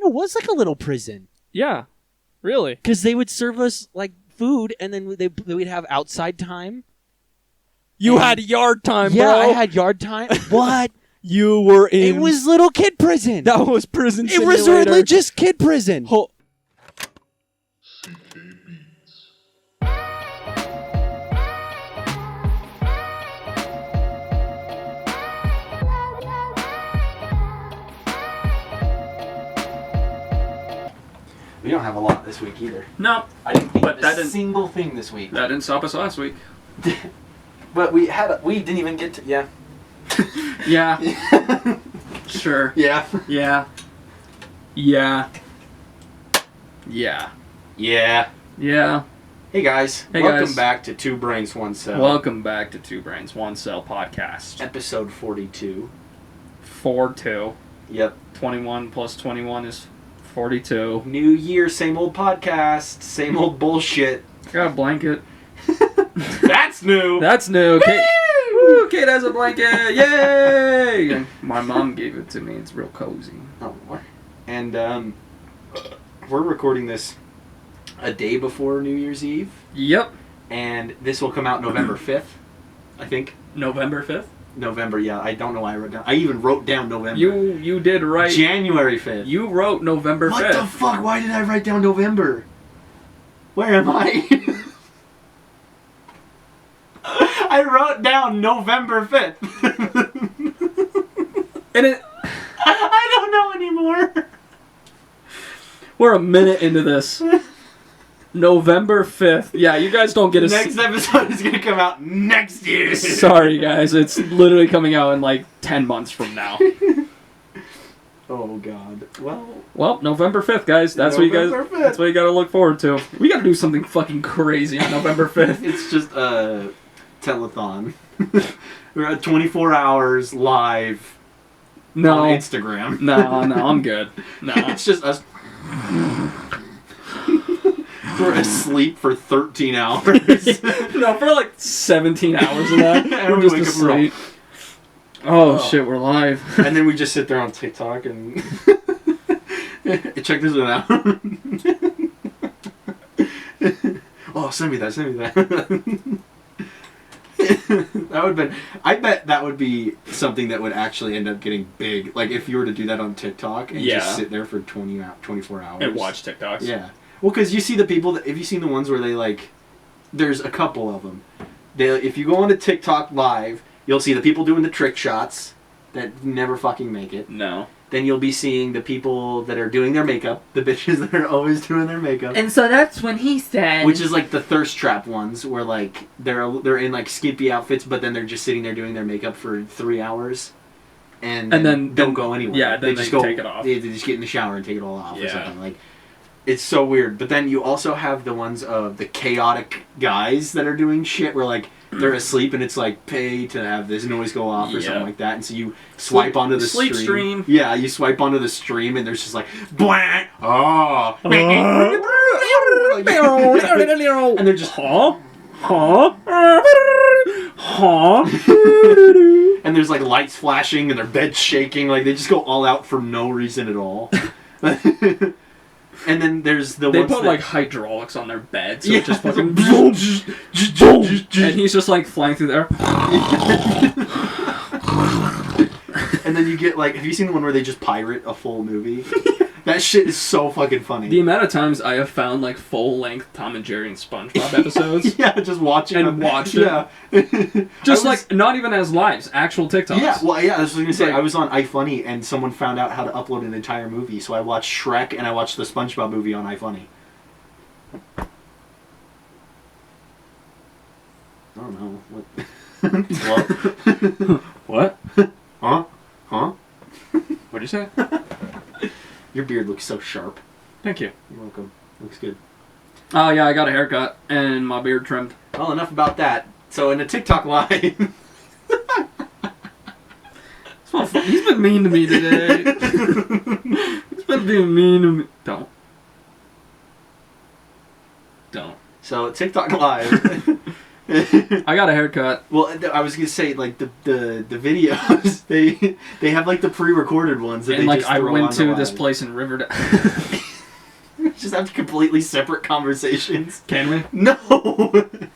it was like a little prison. Yeah. Really? Because they would serve us like food, and then we'd have outside time. You had yard time, Yeah, bro. I had yard time. What? You were in... It was little kid prison. That was prison It simulator. was religious kid prison. We don't have a lot this week either. No. I didn't think But of that a didn't- single thing this week. That didn't stop us last week. But we didn't even get to... Yeah. Yeah. Sure. Yeah. Yeah. Yeah. Yeah. Yeah. Yeah. Hey guys. Hey Welcome guys. back to Two Brains, One Cell. Welcome back to Two Brains, One Cell podcast. Episode 42. 4-2. Yep. 21 plus 21 is 42. New year, same old podcast, same old bullshit. Got a blanket. That's new. That's new. Kate, woo, Kate has a blanket. Yay! My mom gave it to me. It's real cozy. Oh, and we're recording this a day before New Year's Eve, Yep. and this will come out November 5th, I think. November 5th? November, yeah. I don't know why I wrote down. I even wrote down November. You did right. January 5th. You wrote November 5th. What the fuck? Why did I write down November? Where am I? I wrote down November 5th. And it... I don't know anymore. We're a minute into this. November 5th. Yeah, you guys don't get a... Next episode is going to come out next year. Sorry, guys. It's literally coming out in like 10 months from now. Oh, God. Well, November 5th, guys. That's what you guys... November 5th. That's what you gotta look forward to. We gotta do something fucking crazy on November 5th. It's just a telethon. We're at 24 hours live No. on Instagram. No, I'm good. No. It's just us. We're asleep for 13 hours. No, for like 17 hours of that. And We're we just wake up, we're all- asleep. Oh, shit, we're live. And then we just sit there on TikTok and check this one out. Oh, send me that. That would have been... I bet that would be something that would actually end up getting big. Like, if you were to do that on TikTok and Yeah. just sit there for 24 hours. And watch TikToks. Yeah. Well, because you see the people that... Have you seen the ones where they, like... There's a couple of them. If you go onto TikTok live, you'll see the people doing the trick shots that never fucking make it. No. Then you'll be seeing the people that are doing their makeup, the bitches that are always doing their makeup. And so that's when he said... Which is like the thirst trap ones, where like they're in like skimpy outfits, but then they're just sitting there doing their makeup for 3 hours, and then don't go anywhere. Yeah, then just they go take it off. They just get in the shower and take it all off or Yeah. something. Like, it's so weird. But then you also have the ones of the chaotic guys that are doing shit where like they're asleep and it's like pay to have this noise go off or Yeah. something like that, and so you swipe onto the sleep stream. Yeah, you swipe onto the stream and there's just like blah, oh, and they're just Huh? and there's like lights flashing and their bed's shaking, like they just go all out for no reason at all. And then there's the They ones put that, like hydraulics on their bed, so yeah. it just fucking and he's just like flying through there. And then you get like, have you seen the one where they just pirate a full movie? That shit is so fucking funny. The amount of times I have found like full-length Tom and Jerry and SpongeBob episodes, Yeah, just watching and them. watched it. Yeah. Just I was- like not even as lives, actual TikToks. Yeah, well, yeah, I was gonna say, Like- I was on iFunny and someone found out how to upload an entire movie, so I watched Shrek and I watched the SpongeBob movie on iFunny. I don't know. What? What? Huh? Huh? What'd you say? Your beard looks so sharp. Thank you. You're welcome. Looks good. Oh yeah, I got a haircut and my beard trimmed. Well, enough about that. So in a TikTok live... He's been mean to me today. He's been being mean to me. Don't. So TikTok live, I got a haircut. Well, I was gonna say like the videos they have like the pre-recorded ones that And they like just I throw went on to the this live. place in Riverdale. Just have completely separate conversations. Can we? No.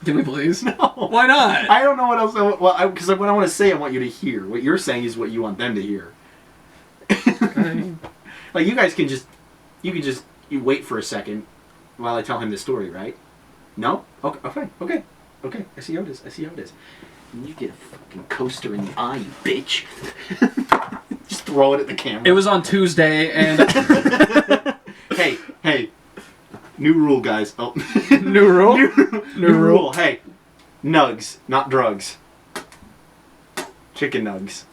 Can we please? No. Why not? I don't know what else. Because what I want to say, I want you to hear. What you're saying is what you want them to hear. Okay. Like you guys can just you wait for a second while I tell him the story, right? No? Okay. I see how it is. And you get a fucking coaster in the eye, you bitch. Just throw it at the camera. It was on Tuesday, and Hey. New rule, guys. Oh. New rule? New rule. Hey. Nugs, not drugs. Chicken nugs.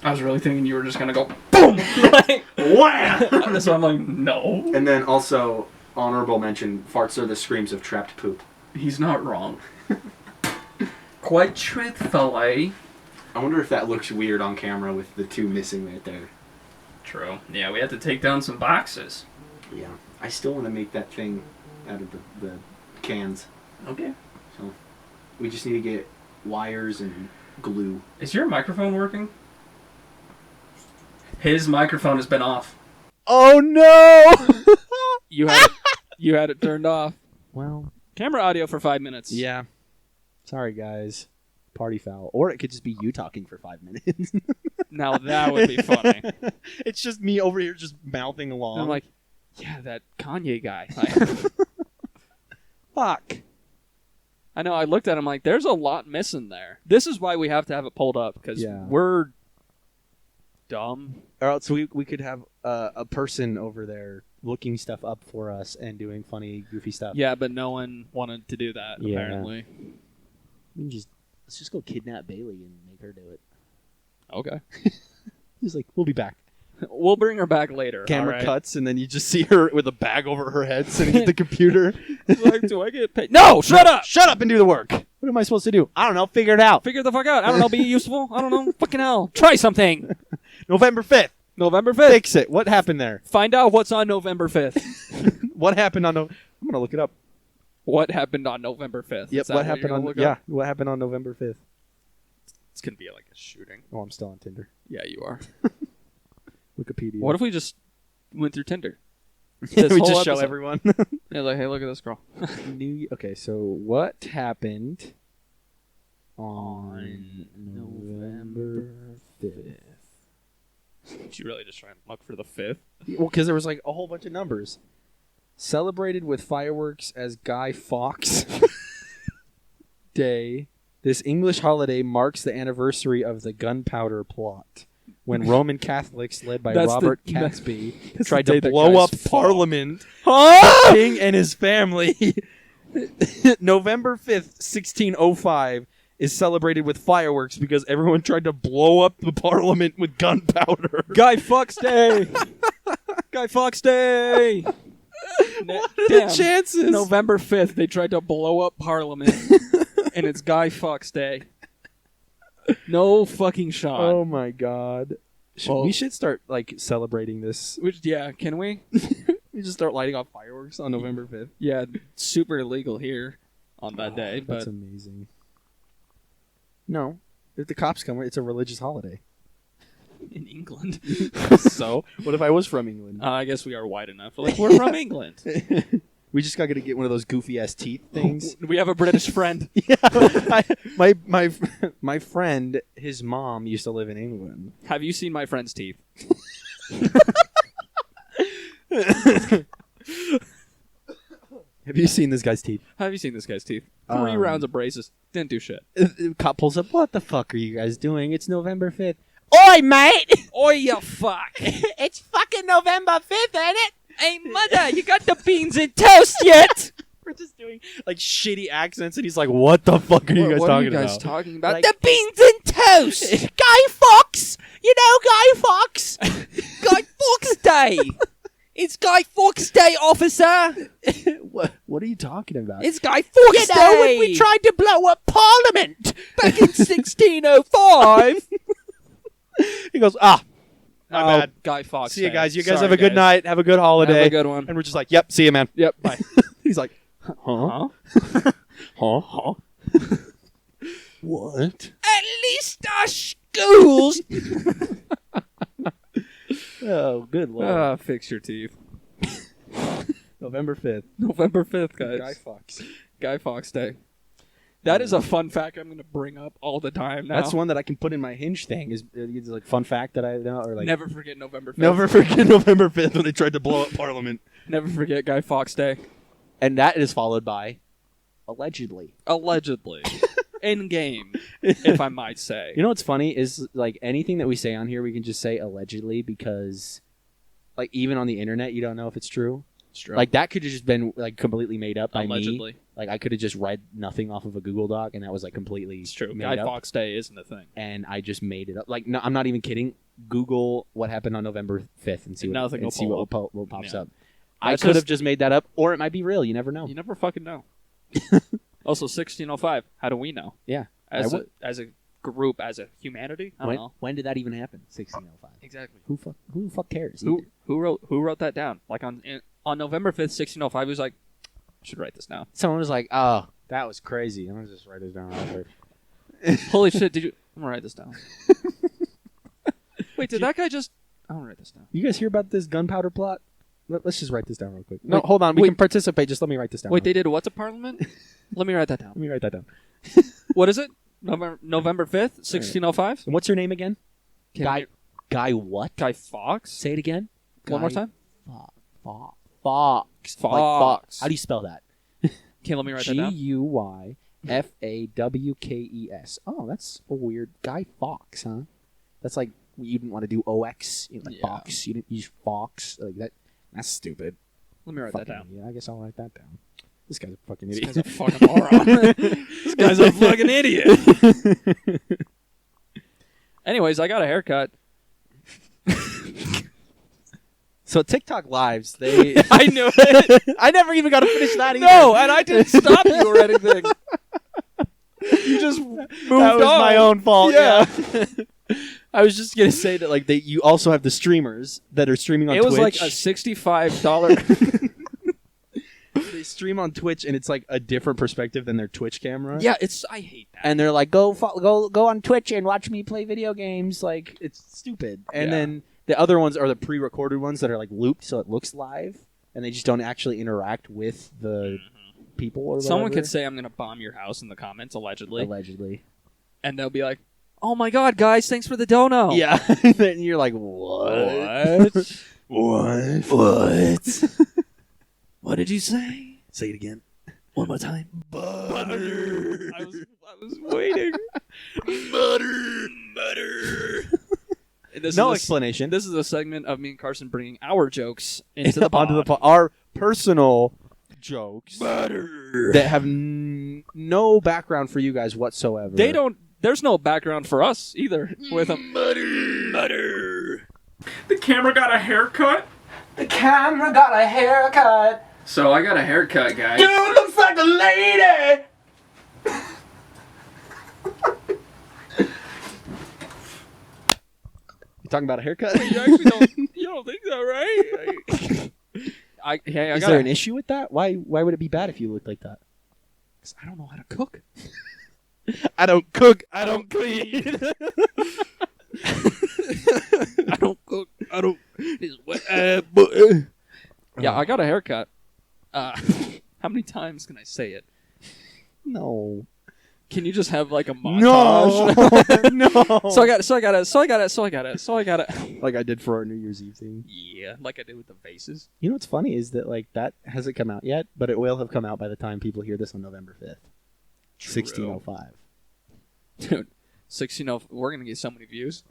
I was really thinking you were just gonna go boom. Like, Wham! so I'm like, no. And then also, honorable mention, farts are the screams of trapped poop. He's not wrong. Quite truthfully. I wonder if that looks weird on camera with the two missing right there. True. Yeah, we had to take down some boxes. Yeah. I still want to make that thing out of the cans. Okay. So, we just need to get wires and glue. Is your microphone working? His microphone has been off. Oh no! You had it turned off. Well, Camera audio for 5 minutes. yeah. Sorry, guys. Party foul. Or it could just be you talking for 5 minutes. Now that would be funny. It's just me over here just mouthing along. And I'm like, yeah, that Kanye guy. fuck. I know, I looked at him like, there's a lot missing there. This is why we have to have it pulled up, because Yeah. we're dumb. Or else we could have a person over there looking stuff up for us and doing funny, goofy stuff. Yeah, but no one wanted to do that, Yeah. apparently. Let's just go kidnap Bailey and make her do it. Okay. He's like, we'll be back. We'll bring her back later. Camera all right? cuts, and then you just see her with a bag over her head sitting at the computer. Like, do I get paid? No, shut up! Shut up and do the work. What am I supposed to do? I don't know. Figure it out. Figure the fuck out. I don't know, be useful. I don't know. Fucking hell. Try something. November 5th. November 5th. Fix it. What happened there? Find out what's on November 5th. What happened on I'm going to look it up. What happened on November 5th? Yep, Is that what you're happened gonna on look Yeah, up? what happened on November 5th? It's going to be like a shooting. Oh, I'm still on Tinder. Yeah, you are. Wikipedia. What if we just went through Tinder? we this whole just show episode? everyone? Yeah, like, hey, look at this girl. Okay, so what happened on November 5th? Did you really just try and look for the 5th? Well, because there was like a whole bunch of numbers. Celebrated with fireworks as Guy Fawkes Day. This English holiday marks the anniversary of the Gunpowder Plot, when Roman Catholics, led by That's Robert the- Catesby, that's tried the day to that blow guys up fought. Parliament, Huh? King and his family. November 5th, 1605 is celebrated with fireworks because everyone tried to blow up the Parliament with gunpowder. Guy Fawkes Day! Guy Fawkes Day! What are the chances? November 5th, they tried to blow up Parliament, and it's Guy Fawkes Day. No fucking shot. Oh my god. Well- We should start like celebrating this. Which, yeah, can we? We just start lighting off fireworks on November 5th. Yeah, super illegal here on that day, That's but amazing. No. If the cops come, it's a religious holiday. in England. So, what if I was from England? I guess we are white enough. Like, we're from England. We just gotta get one of those goofy ass teeth things. We have a British friend. Yeah, my friend, his mom used to live in England. Have you seen my friend's teeth? Have you seen this guy's teeth? Have you seen this guy's teeth? 3 rounds of braces. Didn't do shit. Cop pulls up. What the fuck are you guys doing? It's November 5th. Oi, mate! Oh, you fuck. It's fucking November 5th, ain't it? Hey, mother, you got the beans in toast yet? We're just doing like shitty accents, and he's like, "What the fuck are you guys what talking are you guys about?" talking about? Like- The beans in toast! Guy Fawkes, you know Guy Fawkes. Guy Fawkes Day! It's Guy Fawkes Day, officer! What are you talking about? It's Guy Fawkes Day! when we tried to blow up Parliament. back in 1605! He goes, "Ah, my Oh, bad. Guy Fawkes See you Day. guys. You guys Sorry, have a good night. Have a good holiday. Have a good one. And we're just like, "Yep, see you, man." Yep, bye. He's like, "Huh? Huh? Huh? Huh?" What? At least our schools. Oh, good lord. Fix your teeth. November 5th. November 5th, guys. Guy Fawkes. Guy Fawkes Day. That is a fun fact I'm going to bring up all the time now. That's one that I can put in my Hinge thing. Is like fun fact that I know, or like Never forget November 5th. never forget November 5th when they tried to blow up Parliament. Never forget Guy Fawkes Day. And that is followed by allegedly. Allegedly. In game, if I might say. You know what's funny is like anything that we say on here, we can just say allegedly because, like, even on the internet, you don't know if it's true. It's true. Like that could have just been like completely made up by Allegedly. me. Like I could have just read nothing off of a Google Doc, and that was like completely It's true. made Guy up. Fawkes Day isn't a thing. And I just made it up. Like no, I'm not even kidding. Google what happened on November 5th and see And what, nothing and will see pull what pops Yeah. up. I That's could have just- just made that up, or it might be real. You never know. You never fucking know. Also, 1605. How do we know? Yeah. As I a group, as a humanity? I don't know. When did that even happen? 1605. Exactly. Who the fuck cares? Who wrote that down? Like on November 5th, 1605, he was like, I should write this down. Someone was like, "Oh, that was crazy." I'm gonna just write this down real quick. Holy shit, did you... I'm gonna write this down. Wait, did that guy just... I'm gonna write this down. You guys hear about this gunpowder plot? Let's just write this down real quick. No, Wait, hold on. We wait. can participate. Just let me write this down. Wait, they did what to Parliament? Let me write that down. Let me write that down. What is it? November 5th, 1605? And what's your name again? Can Guy. we- Guy what? Guy Fawkes? Say it again. One more Guy time? Fawkes. Fawkes. Like Fox. How do you spell that? Okay, let me write that down. GUYFAWKES. Oh, that's a weird. Guy Fawkes, huh? That's like you didn't want to do OX, like Yeah. Fox. You didn't use Fox like that. That's stupid. Let me write that down. Yeah, I guess I'll write that down. This guy's a fucking This idiot. guy's a fucking moron. This guy's a fucking idiot. Anyways, I got a haircut. So TikTok lives, they. I knew it. I never even got to finish that either. No, and I didn't stop you or anything. You just moved That was on. my own fault. Yeah. Yeah. I was just gonna say that, like, you also have the streamers that are streaming on It was Twitch. like a $65. They stream on Twitch, and it's like a different perspective than their Twitch camera. Yeah, I hate that. And they're like, go on Twitch and watch me play video games. Like, it's stupid. And Yeah. then the other ones are the pre-recorded ones that are like looped, so it looks live, and they just don't actually interact with the people or whatever. Someone could say I'm going to bomb your house in the comments, allegedly. Allegedly. And they'll be like, oh my god, guys, thanks for the dono. Yeah. Then you're like, what? What? What? What did you say? Say it again. One more time. Butter. I was waiting. Butter. And this No is explanation. This is a segment of me and Carson bringing our jokes into the pod. onto the our personal jokes that have no background for you guys whatsoever. They don't. There's no background for us either with them. Butter. The camera got a haircut. The camera got a haircut. So I got a haircut, guys. Dude looks like a lady. You talking about a haircut? You actually don't. You don't think so, right? I Is got. there an issue with that? Why would it be bad if you looked like that? I don't know how to cook. I don't cook. I don't clean. I don't cook. I don't. Yeah, I got a haircut. How many times can I say it? No. Can you just have like a montage? No. So I got it. Like I did for our New Year's Eve thing. Yeah, like I did with the vases. You know what's funny is that like that hasn't come out yet, but it will have come out by the time people hear this on November 5th. 1605. Dude, 16. We're gonna get so many views.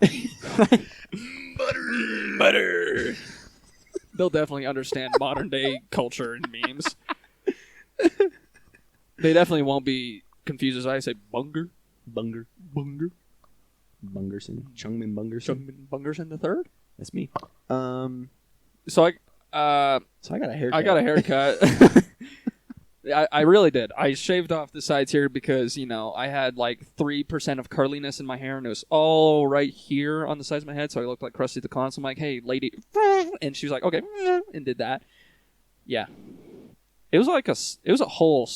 Butter. They'll definitely understand modern day culture and memes. They definitely won't be confused as I say Bunger. Bungerson. Chungmin Bungerson. Chungmin Bungerson the third. That's me. So So I got a haircut. I got a haircut. I really did. I shaved off the sides here because, I had like 3% of curliness in my hair and it was all right here on the sides of my head, so I looked like Krusty the Clown. So I'm like, hey, lady. And she was like, okay, and did that. Yeah. It was a whole,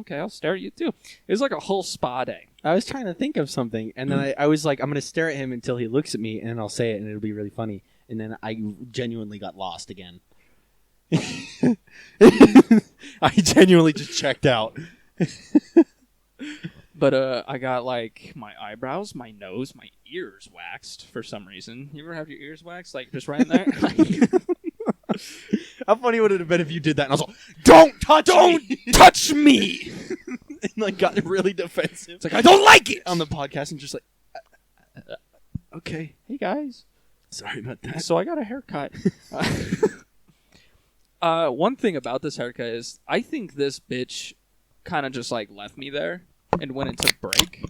okay, I'll stare at you too. It was like a whole spa day. I was trying to think of something, and then I was like, I'm gonna stare at him until he looks at me, and then I'll say it, and it'll be really funny. And then I genuinely got lost again. I genuinely just checked out. But I got like my eyebrows, my nose, my ears waxed for some reason. You ever have your ears waxed, like just right in there? How funny would it have been if you did that, and I was like, "Don't touch me!" And like got really defensive. It's like, I don't like it on the podcast, and just like, okay, Hey guys, sorry about that. so I got a haircut. One thing about this haircut is I think this bitch kind of just like left me there and went into break.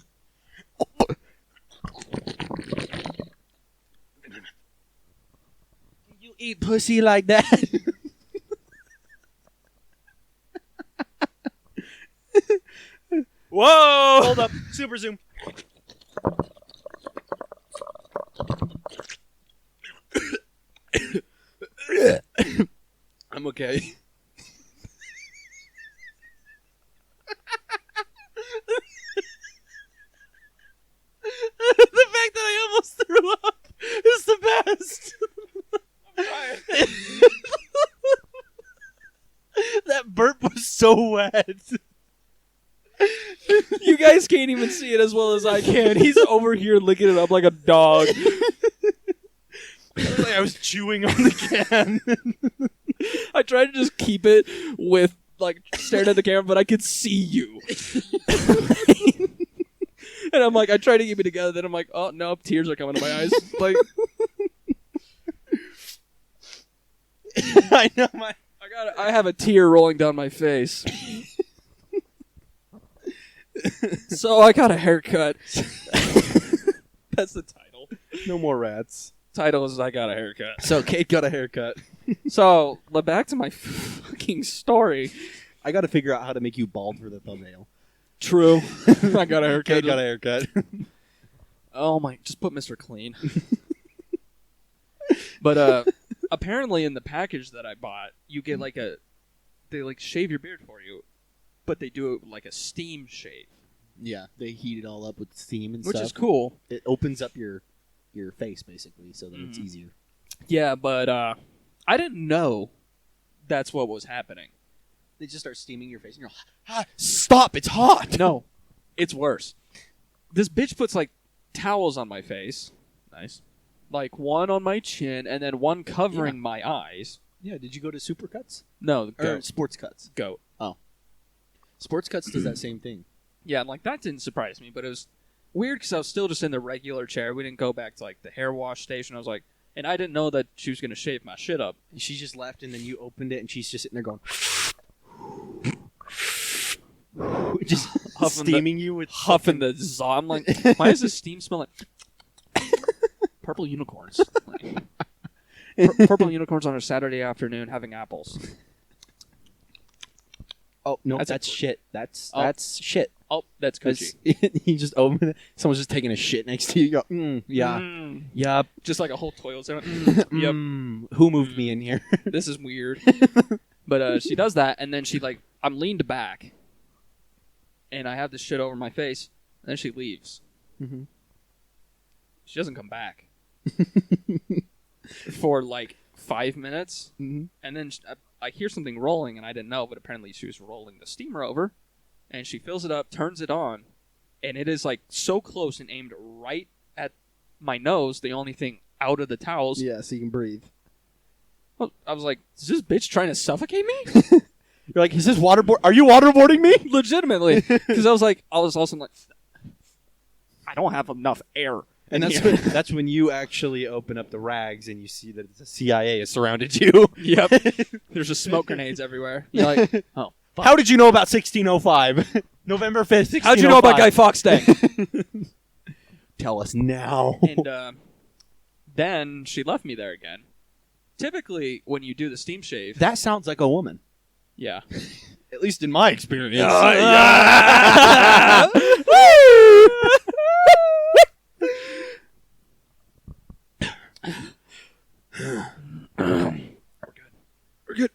You eat pussy like that? Whoa! Hold up, super zoom. I'm okay. The fact that I almost threw up is the best. That burp was so wet. You guys can't even see it as well as I can. He's over here licking it up like a dog. Like I was chewing on the can. I tried to just keep it with like staring at the camera, but I could see you. And I'm like, I tried to keep it together. Then I'm like, oh no, tears are coming to my eyes. Like, I know I have a tear rolling down my face. So I got a haircut. That's the title. no more rats. Title is I got a haircut. So Kate got a haircut. So back to my fucking story. I got to figure out how to make you bald for the thumbnail. True. I got a haircut. Kate got a haircut. Oh my! Just put Mr. Clean. But apparently, in the package that I bought, you get like they like shave your beard for you, but they do it like a steam shave, Yeah, they heat it all up with steam and which stuff. is cool. It opens up your face basically, so that it's easier. Yeah, but I didn't know that's what was happening. They just start steaming your face, and you're like, "Stop! It's hot." No, it's worse. This bitch puts like towels on my face. Nice. Like one on my chin, and then one covering my eyes. Yeah. Did you go to Supercuts No, or Sports Cuts? goat. Sports Cuts does that same thing. Yeah, and like that didn't surprise me, but it was weird because I was still just in the regular chair. We didn't go back to like the hair wash station. I was like, and I didn't know that she was gonna shave my shit up. And she just left, and then you opened it, and she's just sitting there going, just Huffing steaming you with Huffing the zaw. I'm like, why does this steam smell like purple unicorns? Like, purple unicorns on a Saturday afternoon having apples. Oh no, That's that's a- shit. That's Oh. shit. Oh, that's coochie. You just open it. Someone's just taking a shit next to you. You go, yeah, Mm. yup. Just like a whole toilet. Yep. Who moved me in here? This is weird. But she does that, and then she like, I'm leaned back, and I have this shit over my face, and then she leaves. Mm-hmm. She doesn't come back for like 5 minutes, Mm-hmm. and then I hear something rolling, and I didn't know, but apparently she was rolling the steamer over, and she fills it up, turns it on, and it is like so close and aimed right at my nose, the only thing out of the towels. Yeah, so you can breathe. Well, I was like, is this bitch trying to suffocate me? You're like, is this waterboard? Are you waterboarding me? Legitimately. Because I was like, I was also like, I don't have enough air. And in that's here. when, that's when you actually open up the rags and you see that the CIA has surrounded you. Yep. There's just smoke grenades everywhere. You're like, oh. Fuck. How did you know about 1605? November 5th, 1605. How'd you know about Guy Fawkes Day? Tell us now. And then she left me there again. Typically, when you do the steam shave, That sounds like a woman. yeah. At least in my experience. We're good.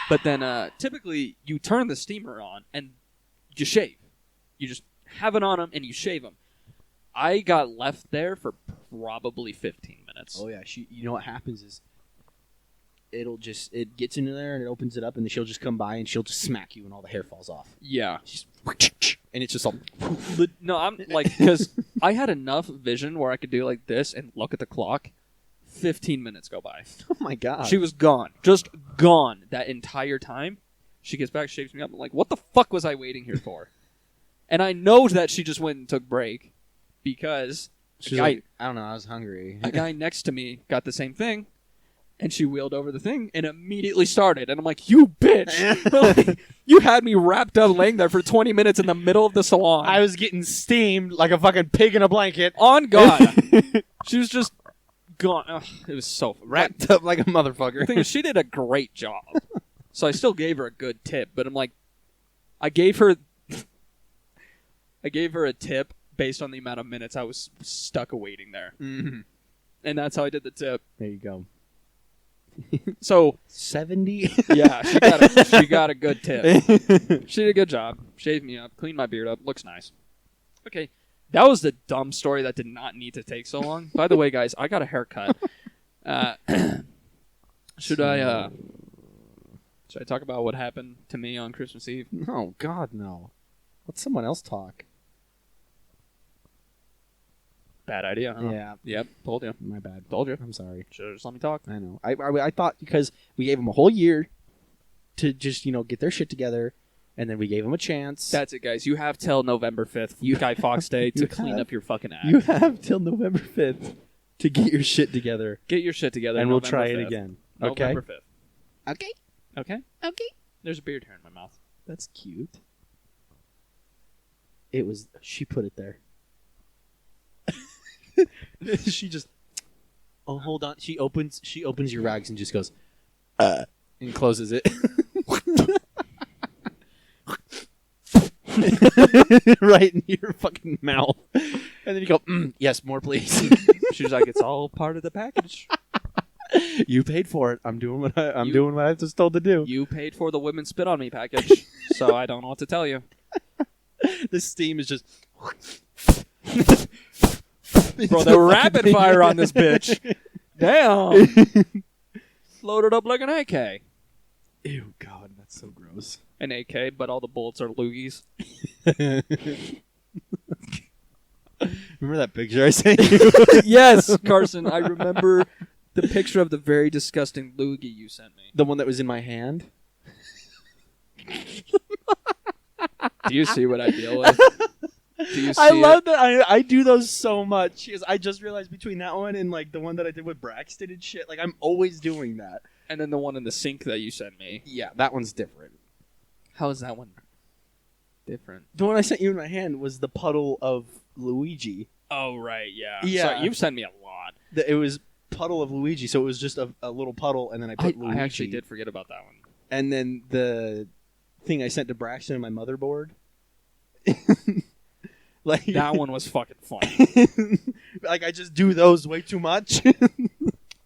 But then typically you turn the steamer on and you shave. You just have it on them, and you shave them. I got left there for probably 15 minutes. Oh yeah, you know what happens is it gets into there and it opens it up, and then she'll just come by and she'll just smack you and all the hair falls off. Yeah. And it's just all No, I'm like, because I had enough vision where I could do like this and look at the clock. 15 minutes go by. oh my god. She was gone. Just gone that entire time. She gets back, shakes me up. I'm like, what the fuck was I waiting here for? And I know that she just went and took break because She's guy- like, I don't know, I was hungry. a guy next to me got the same thing. And she wheeled over the thing and immediately started. And I'm like, you bitch. Like, you had me wrapped up laying there for 20 minutes in the middle of the salon. I was getting steamed like a fucking pig in a blanket. On God. She was just gone. Ugh, it was so Wrapped up like a The motherfucker. thing is, she did a great job. So I still gave her a good tip. But I'm like, I gave her a tip based on the amount of minutes I was stuck awaiting there. Mhm. And that's how I did the tip. There you go. So 70? yeah, she got a good tip. She did a good job. Shaved me up, cleaned my beard up. Looks nice. Okay, that was the dumb story that did not need to take so long. By the way, guys, I got a haircut. Should I talk about what happened to me on Christmas Eve? No, God, no. Let someone else talk. Bad idea, huh? Yeah, Yep, told you. my bad. Told you. I'm sorry. Should've just let me talk. I know. I thought because we gave them a whole year to just, get their shit together, and then we gave them a chance. That's it, guys. You have till November 5th, Guy Fawkes Day, to You clean have- up your fucking act. you have till November 5th to get your shit together, Get your shit together. and we'll November try it 5th. again. Okay? November 5th. Okay. Okay? Okay. There's a beard hair in my mouth. That's cute. She put it there. She just, oh, hold on. She opens your rags and just goes, and closes it. Right in your fucking mouth. And then you go, yes, more please. She's like, it's all part of the package. You paid for it. I'm doing what doing what I was told to do. You paid for the women spit on me package, so I don't know what to tell you. This steam is just Bro, they're rapid fire on this bitch. Damn. Loaded up like an AK. Ew, God, that's so gross. An AK, but all the bullets are loogies. Remember that picture I sent you? Yes, Carson, I remember the picture of the very disgusting loogie you sent me. The one that was in my hand? Do you see what I deal with? Do you see I love it? that. I do those so much. Because I just realized between that one and like the one that I did with Braxton and shit, like I'm always doing that. And then the one in the sink that you sent me. Yeah, that one's different. How is that one different? The one I sent you in my hand was the puddle of Luigi. Oh, right, yeah. Yeah. So you've sent me a lot. It was puddle of Luigi, so it was just a little puddle, and then I put Luigi. I actually did forget about that one. And then the thing I sent to Braxton on my motherboard. Like That one was fucking funny. like I just do those way too much.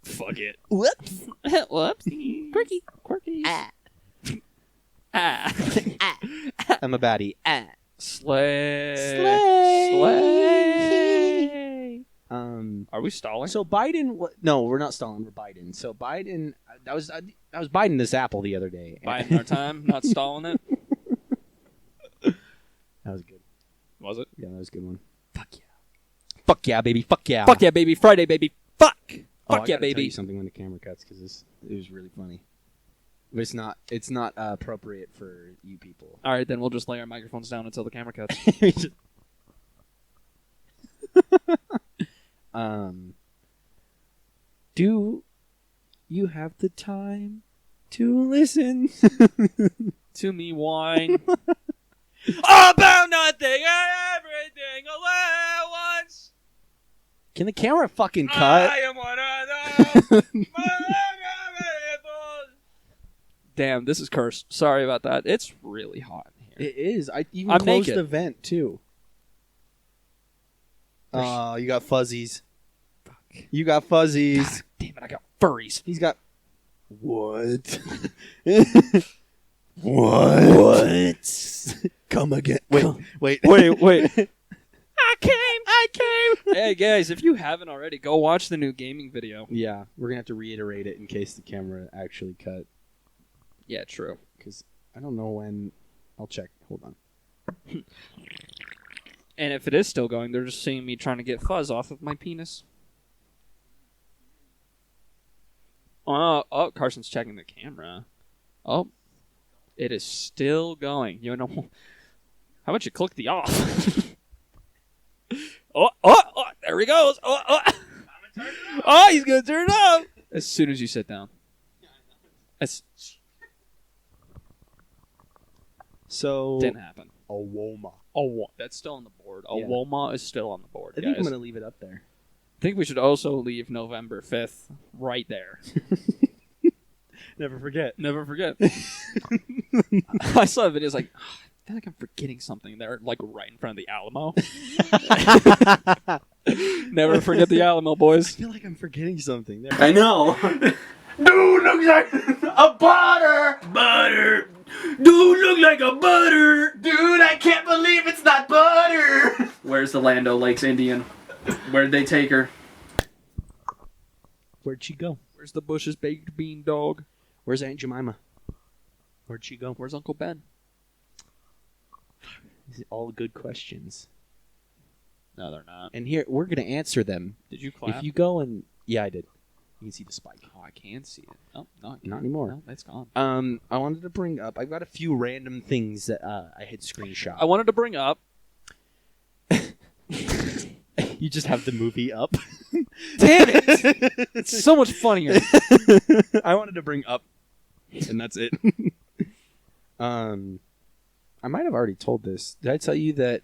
Fuck it. Whoops. Whoops. Quirky. Ah. I'm a baddie. Slay. Slay. Are we stalling? So Biden. No, we're not stalling. We're Biden. So Biden. That was Biden this apple the other day. Biding our time, not stalling it. That was good. Was it? Yeah, that was a good one. Fuck yeah. Fuck yeah, baby. Fuck yeah. Fuck yeah, baby. Friday, baby. Fuck. Oh, Fuck I yeah, gotta tell baby. you something when the camera cuts because it was really funny. But it's not appropriate for you people. All right, then we'll just lay our microphones down until the camera cuts. Do you have the time to listen? To me, wine. About nothing and everything all at once. Can the camera fucking cut? I am one of those. Damn, this is cursed. Sorry about that. It's really hot in here. It is. I even I'm closed naked. the vent too. Oh, you got fuzzies. Fuck. You got fuzzies. Damn it, I got furries. He's got what? What? Come again. Wait. Wait. I came. Hey guys, if you haven't already, go watch the new gaming video. Yeah, we're gonna have to reiterate it in case the camera actually cut. Yeah, true. Because I don't know when. I'll check. Hold on. And if it is still going, they're just seeing me trying to get fuzz off of my penis. Oh, Carson's checking the camera. Oh, it is still going. You know, how about you click the off? Oh, there he goes. Oh, he's gonna turn it off as soon as you sit down. So Didn't happen. a Woma. Oh, that's still on the board. Yeah. Woma is still on the board. I think I'm guys. gonna leave it up there. I think we should also leave November 5th right there. Never forget. Never forget. I saw videos like, I feel like I'm forgetting something there, like right in front of the Alamo. Never forget the Alamo, I boys. feel like I'm forgetting something. There. I know. Dude looks like a butter. Dude look like a butter. Dude, I can't believe it's not butter. Where's the Land O'Lakes Indian? Where'd they take her? Where'd she go? Where's the Bush's baked bean dog? Where's Aunt Jemima? Where'd she go? Where's Uncle Ben? These are all good questions. No, they're not. And here, we're going to answer them. Did you clap? If you go and... Yeah, I did. You can see the spike. Oh, I can see it. Oh, no, Not anymore. No, it's gone. I wanted to bring up... I've got a few random things that I had screenshot. I wanted to bring up. You just have the movie up. Damn it! It's so much funnier. I wanted to bring up, and that's it. I might have already told this. Did I tell you that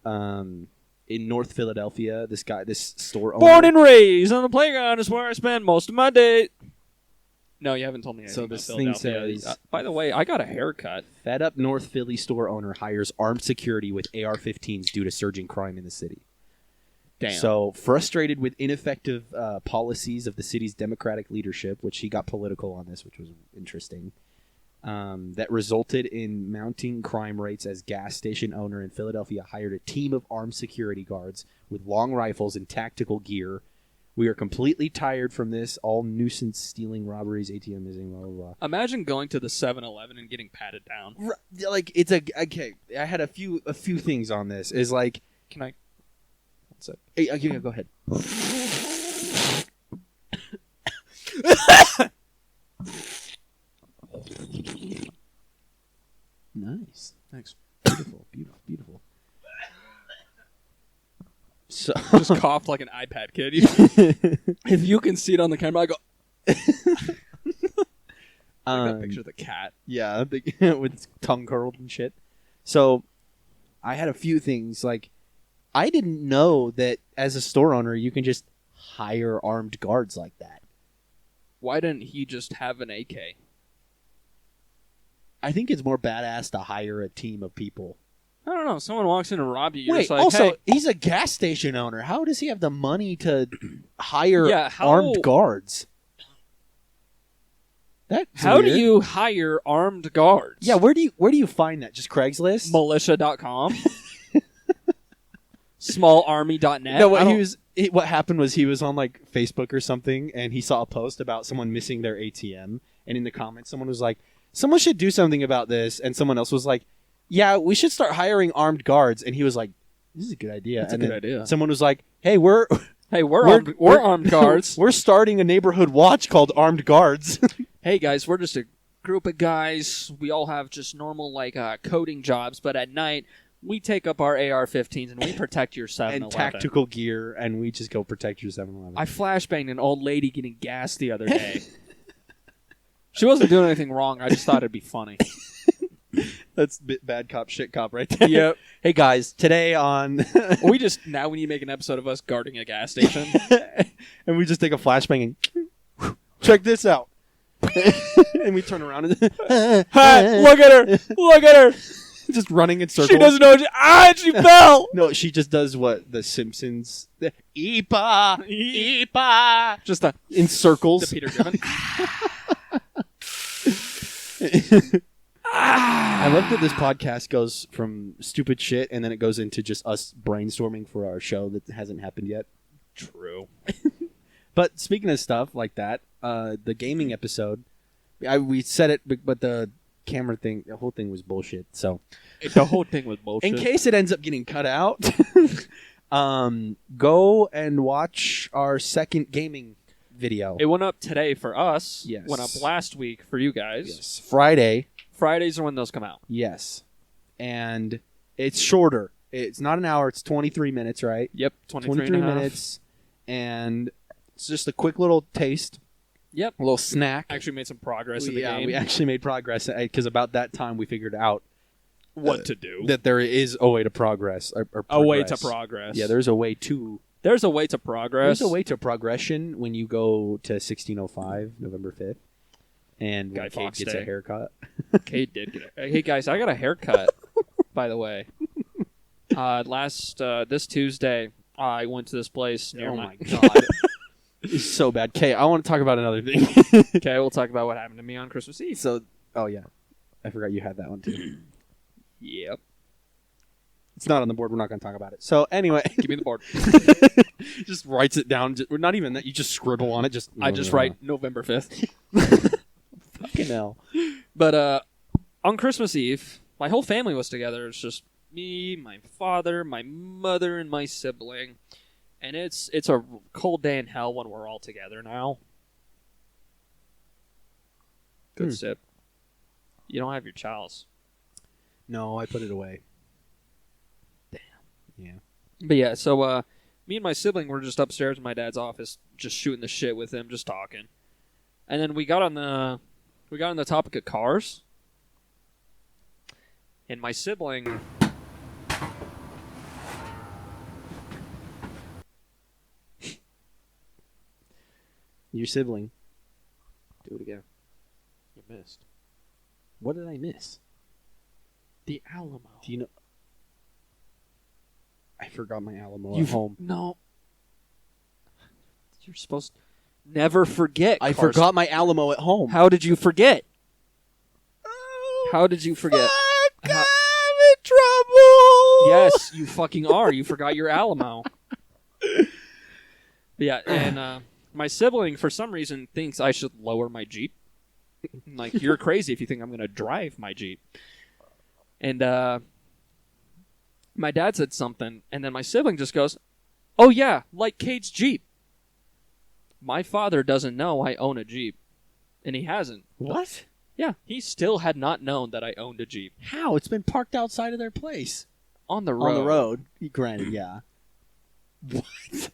in North Philadelphia, this store owner... Born and raised on the playground is where I spend most of my day. No, you haven't told me anything So about this thing Philadelphia. says- By the way, I got a haircut. Fed up North Philly store owner hires armed security with AR-15s due to surging crime in the city. Damn. So, frustrated with ineffective policies of the city's Democratic leadership, which he got political on this, which was interesting, that resulted in mounting crime rates as gas station owner in Philadelphia hired a team of armed security guards with long rifles and tactical gear. We are completely tired from this. All nuisance stealing, robberies, ATM missing, blah, blah, blah. Imagine going to the 7-Eleven and getting patted down. Like, it's a... Okay, I had a few things on this. Is like... Can I? What's up? Hey, yeah, go ahead. Nice. Thanks. Beautiful. So Just coughed like an iPad kid. If you can see it on the camera, I go. That picture of the cat. Yeah, with its tongue curled and shit. So, I had a few things. Like, I didn't know that as a store owner, you can just hire armed guards like that. Why didn't he just have an AK? I think it's more badass to hire a team of people. I don't know. Someone walks in and robs you. You're Wait, just like, also, hey. he's a gas station owner. How does he have the money to hire Yeah, how- armed guards? That's How do weird. you hire armed guards? Yeah, where do you find that? Just Craigslist? Militia.com. Smallarmy.net. No, I don't- what happened was he was on like Facebook or something, and he saw a post about someone missing their ATM, and in the comments, someone was like, "Someone should do something about this," and someone else was like, "Yeah, we should start hiring armed guards," and he was like, "This is a good idea." That's a and good then idea. Someone was like, "Hey, we're we're armed guards. we're starting a neighborhood watch called Armed Guards." Hey guys, we're just a group of guys. We all have just normal like coding jobs, but at night we take up our AR-15s and we protect your 7-Eleven. and tactical gear, and we just go protect your 7-Eleven. I flashbanged an old lady getting gas the other day. She wasn't doing anything wrong. I just thought it'd be funny. That's bad cop, shit cop right there. Yep. Hey guys, today on... We need to make an episode of us guarding a gas station. and we just take a flashbang and... Check this out. and we turn around and... Hi, look at her! Look at her! just running in circles. She doesn't know. She fell. No, she just does what the Simpsons... Eepa! Just the In circles. Peter Griffin. I I love that this podcast goes from stupid shit and then it goes into just us brainstorming for our show that hasn't happened yet. True. But speaking of stuff like that, the gaming episode, we said it, but the camera thing, the whole thing was bullshit. So The whole thing was bullshit. in case it ends up getting cut out, go and watch our second gaming video. It went up today for us. Yes. Went up last week for you guys. Yes, Friday. Fridays are when those come out. Yes, and it's shorter. It's not an hour. It's 23 minutes, right? Yep. 23 23 and a half. minutes, and it's just a quick little taste, Yep. a little snack. Actually made some progress in the game. We actually made progress because about that time we figured out what to do. that there is a way to progress. Or A way to progress. progress. Yeah, there's a way to. There's a way to progress. There's a way to progression when you go to 1605, November 5th, and Guy when Kate Fawkes gets Day. a haircut. Kate did get it. Hey guys, I got a haircut. By the way, this Tuesday, I went to this place near Oh my. my god, it's so bad. Kay, I want to talk about another thing. Okay, we'll talk about what happened to me on Christmas Eve. So, oh yeah, I forgot you had that one too. Yep. It's not on the board. We're not going to talk about it. So anyway, Give me the board. just writes it down. We're not even that. You just scribble on it. Just I just write November 5th. fucking hell. But on Christmas Eve, my whole family was together. It's just me, my father, my mother, and my sibling. And it's a cold day in hell when we're all together now. Good sip. You don't have your chalice. No, I put it away. Damn. Yeah. But yeah, so me and my sibling were just upstairs in my dad's office, just shooting the shit with him, just talking. And then we got on the topic of cars. And my sibling Your sibling. do it again. You missed. What did I miss? The Alamo. Do you know? I forgot my Alamo You've at home. No. You're supposed to never forget. I Carson. forgot my Alamo at home. How did you forget? How did you forget? I'm How- in trouble. Yes, you fucking are. You forgot your Alamo. Yeah, and my sibling, for some reason, thinks I should lower my Jeep. Like, you're crazy if you think I'm going to drive my Jeep. And my dad said something, and then my sibling just goes, "Oh, yeah, like Kate's Jeep." My father doesn't know I own a Jeep, and he hasn't. What? Yeah, he still had not known that I owned a Jeep. How? It's been parked outside of their place. On the road. On the road. Granted, yeah. What?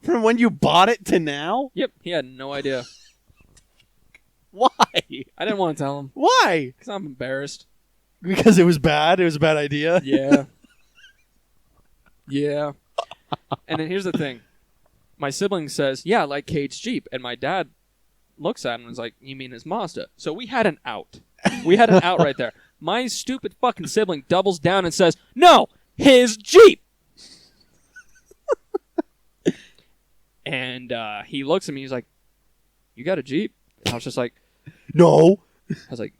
From when you bought it to now? Yep, he had no idea. Why? I didn't want to tell him, Why? because I'm embarrassed. Because it was bad? It was a bad idea? Yeah. Yeah. And then here's the thing. My sibling says, "Yeah, like Kate's Jeep." And my dad looks at him and is like, "You mean his Mazda?" So we had an out. We had an out right there. My stupid fucking sibling doubles down and says, "No, his Jeep." And he looks at me. He's like, "You got a Jeep?" And I was just like, No. I was like,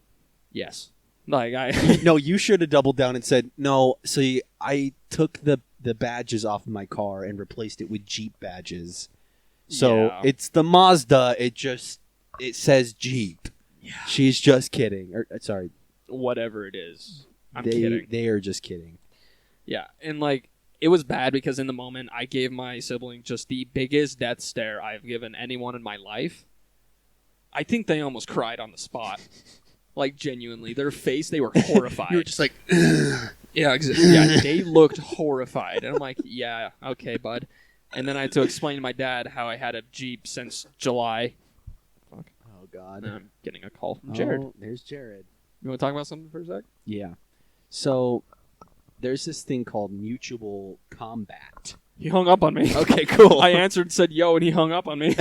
"Yes." Like I. No, you should have doubled down and said, no, see, I took the badges off of my car and replaced it with Jeep badges. So Yeah. it's the Mazda. It says Jeep. Yeah. She's just kidding. Or, sorry. Whatever it is. I'm they, kidding. They are just kidding. Yeah, and like it was bad because in the moment I gave my sibling just the biggest death stare I've given anyone in my life. I think they almost cried on the spot. Like genuinely, their face, they were horrified. You were just like, yeah, yeah, they looked horrified. And I'm like, "Yeah, okay, bud." And then I had to explain to my dad how I had a Jeep since July. oh, God. And I'm getting a call from Jared. Oh, there's Jared. You want to talk about something for a sec? Yeah. So there's this thing called mutual combat. He hung up on me. Okay, cool. I answered, said yo, and he hung up on me.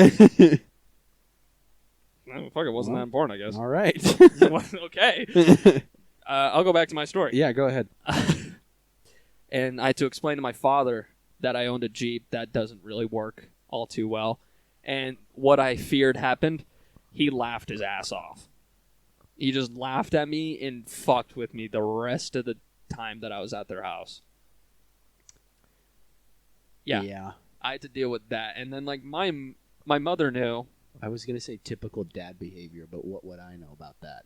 Oh, fuck, it wasn't that important, I guess. All right. Okay. I'll go back to my story. Yeah, go ahead. And I had to explain to my father that I owned a Jeep that doesn't really work all too well. And what I feared happened, he laughed his ass off. He just laughed at me and fucked with me the rest of the time that I was at their house. Yeah. I had to deal with that. And then, like, my mother knew. I was gonna say typical dad behavior, but what would I know about that?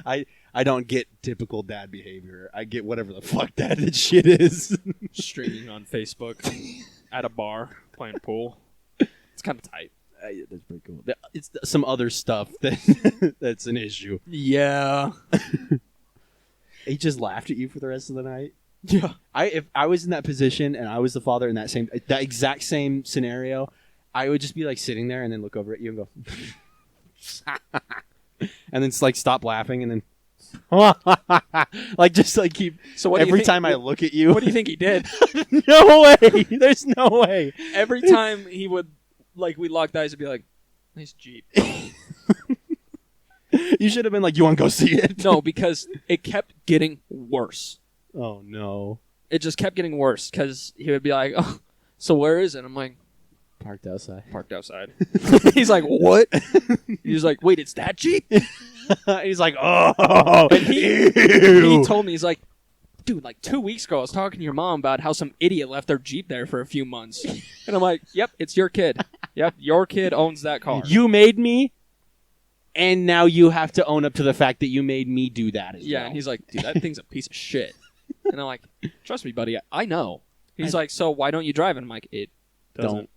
I don't get typical dad behavior. I get whatever the fuck that shit is. Streaming on Facebook at a bar, playing pool. It's kind of tight. That's pretty cool. It's some other stuff that that's an issue. Yeah. He just laughed at you for the rest of the night. Yeah. If I was in that position and I was the father in that exact same scenario, I would just be like sitting there and then look over at you and go, and then like stop laughing and then like just like keep. So what do you every think- time I look at you, What do you think he did? no way. There's no way. Every time he would, like, we locked eyes and be like, nice Jeep. You should have been like, you want to go see it? No, because it kept getting worse. Oh no. It just kept getting worse because he would be like, oh, so where is it? I'm like, Parked outside. parked outside. He's like, what? He's like, wait, it's that Jeep? He's like, oh. And he ew. told me, he's like, dude, like 2 weeks ago, I was talking to your mom about how some idiot left their Jeep there for a few months. And I'm like, yep, it's your kid. Yep, your kid owns that car. You made me, and now you have to own up to the fact that you made me do that as Yeah, well. and he's like, dude, that thing's a piece of shit. And I'm like, trust me, buddy, I know. He's like, so why don't you drive? And I'm like, it doesn't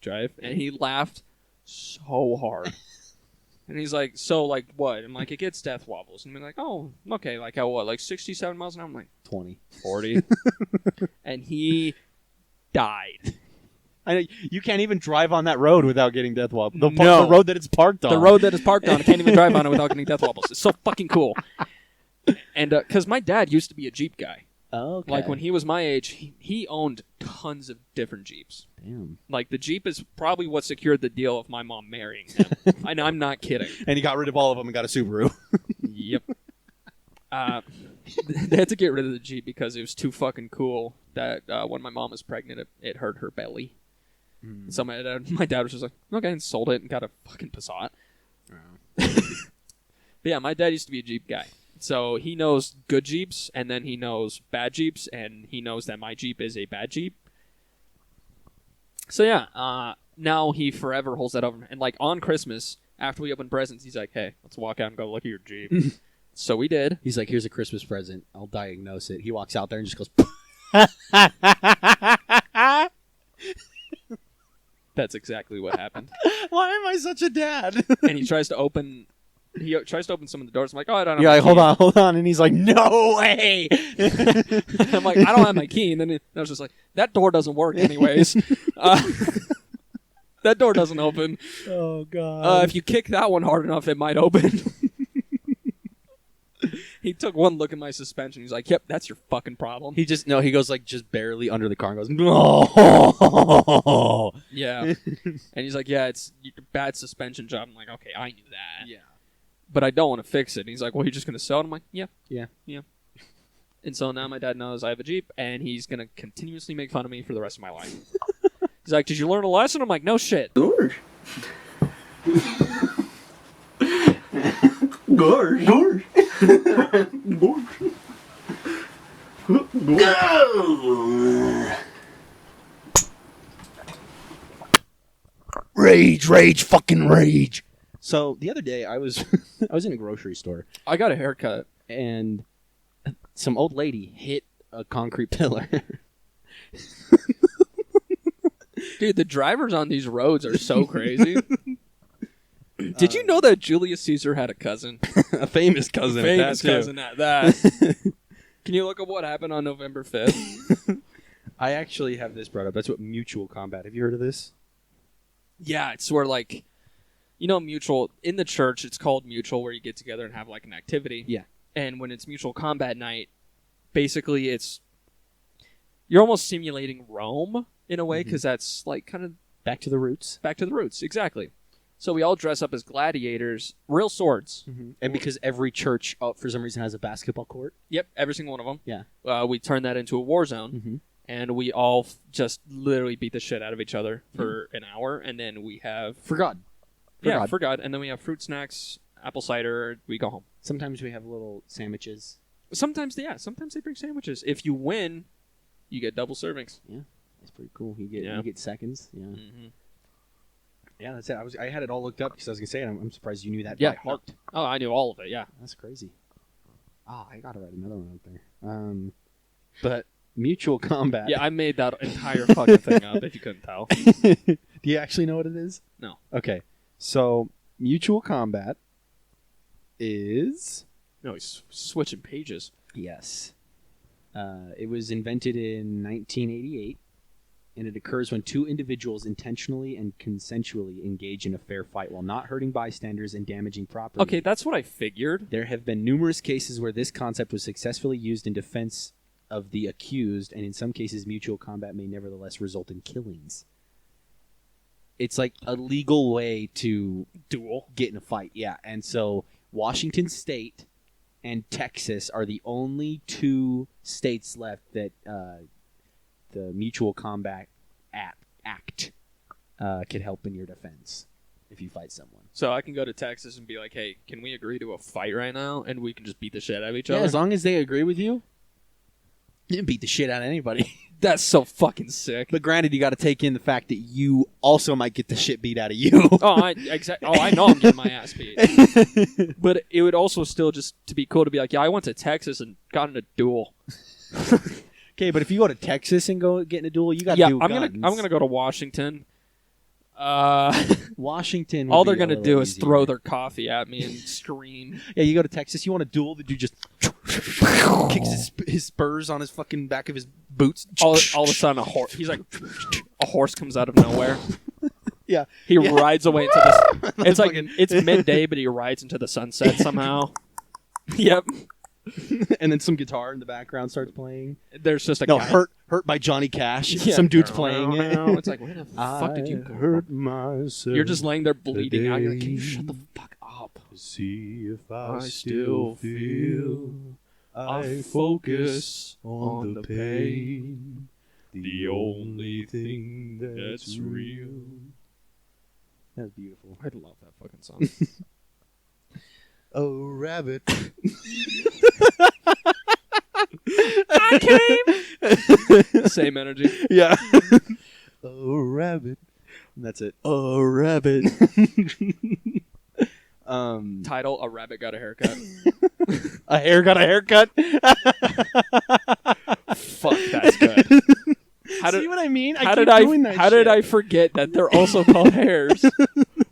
drive. And he laughed so hard. And he's like, so, like, what? I'm like, it gets death wobbles. And I'm like, oh, okay, like, how what? Like 67 miles an hour? I'm like, 20. 40. And he died. I know you can't even drive on that road without getting death wobble. The No. road that it's parked on. The road that is parked on, I can't even drive on it without getting death wobbles. It's so fucking cool. And because my dad used to be a Jeep guy. Oh, okay. Like, when he was my age, he owned tons of different Jeeps. Damn. Like, the Jeep is probably what secured the deal of my mom marrying him. I'm not kidding. And he got rid of all of them and got a Subaru. Yep. They had to get rid of the Jeep because it was too fucking cool that when my mom was pregnant, it hurt her belly. So my dad was just like, okay, and sold it and got a fucking Passat. But yeah, my dad used to be a Jeep guy. So he knows good Jeeps, and then he knows bad Jeeps, and he knows that my Jeep is a bad Jeep. So yeah, now he forever holds that over. And like on Christmas, after we open presents, he's like, hey, let's walk out and go look at your Jeep. So we did. He's like, here's a Christmas present. I'll diagnose it. He walks out there and just goes, That's exactly what happened. why am I such a dad? And he tries to open some of the doors. I'm like, oh, I don't know. You're like, hold on. And he's like, no way. I'm like, I don't have my key. And then I was just like, that door doesn't work anyways. That door doesn't open. Oh, God. If you kick that one hard enough, it might open. He took one look at my suspension. He's like, yep, that's your fucking problem. He goes like just barely under the car and goes, no. Yeah. And he's like, yeah, it's your bad suspension job. I'm like, okay, I knew that. Yeah. But I don't want to fix it. And he's like, well, you're just going to sell it? I'm like, yeah. Yeah. And so now my dad knows I have a Jeep, and he's going to continuously make fun of me for the rest of my life. He's like, did you learn a lesson? I'm like, no shit. Gorge. Gorge. Gorge. Gorge. Rage, fucking rage. So the other day I was in a grocery store I got a haircut. and some old lady hit a concrete pillar. Dude, the drivers on these roads are so crazy. Did you know that Julius Caesar had a cousin? A famous cousin. Famous cousin at that. Can you look up what happened on November 5th? I actually have this brought up. That's what mutual combat. Have you heard of this? Yeah, it's where, like, you know, mutual, in the church, it's called mutual, where you get together and have, like, an activity. Yeah. And when it's mutual combat night, basically you're almost simulating Rome in a way, because that's, like, kind of Back to the roots. back to the roots. Exactly. So we all dress up as gladiators, real swords. And because every church, for some reason, has a basketball court. Yep, every single one of them. Yeah. We turn that into a war zone. and we all just literally beat the shit out of each other for an hour, and then we have For God. for God, and then we have fruit snacks, apple cider. We go home. Sometimes we have little sandwiches. Sometimes they bring sandwiches. If you win, you get double servings. It's pretty cool. You Yeah. get seconds. Yeah. Mm-hmm. Yeah, that's it. I had it all looked up because I was gonna say it. I'm surprised you knew that Yeah. by heart. Oh, I knew all of it. Yeah. That's crazy. I gotta write another one up there. But mutual combat. Yeah, I made that entire fucking thing up. If you couldn't tell. Do you actually know what it is? No. Okay. So mutual combat is No, he's switching pages. yes. It was invented in 1988, and it occurs when two individuals intentionally and consensually engage in a fair fight while not hurting bystanders and damaging property. Okay, that's what I figured. There have been numerous cases where this concept was successfully used in defense of the accused, and in some cases, mutual combat may nevertheless result in killings. It's like a legal way to Duel. get in a fight, yeah. And so Washington State and Texas are the only two states left that the Mutual Combat Act could help in your defense if you fight someone. So I can go to Texas and be like, "Hey, can we agree to a fight right now?" And we can just beat the shit out of each Yeah, other. as long as they agree with you, you can beat the shit out of anybody. That's so fucking sick. But granted, you got to take in the fact that you also might get the shit beat out of you. I know I'm getting my ass beat. But it would also still just to be cool to be like, yeah, I went to Texas and got in a duel. Okay, but if you go to Texas and go get in a duel, you got to Yeah, do I'm guns. gonna go to Washington. Washington. would All be they're a gonna little do is easier. throw their coffee at me and scream. Yeah, you go to Texas. You want a duel? The dude just kicks his spurs on his fucking back of his boots. All of a sudden, a horse comes out of nowhere. Yeah, He Yeah. rides away into the. It's like Fucking- it's midday, but he rides into the sunset somehow. Yep. and then some guitar in the background starts playing. There's just a No, guy. hurt by Johnny Cash. Yeah. Some dude's playing it. It's like, where the fuck did you go? hurt myself. You're just laying there bleeding out. You're like, today. can you shut the fuck up? See if I still feel I focus on the pain. The only thing that's real. That's beautiful. I love that fucking song. Oh, rabbit. I came. Same energy. Yeah. Oh, rabbit. And that's it. Oh, rabbit. Title: A rabbit got a haircut. A hare got a haircut. Fuck, that's good. How See did what I mean? how did I forget that they're also called hares?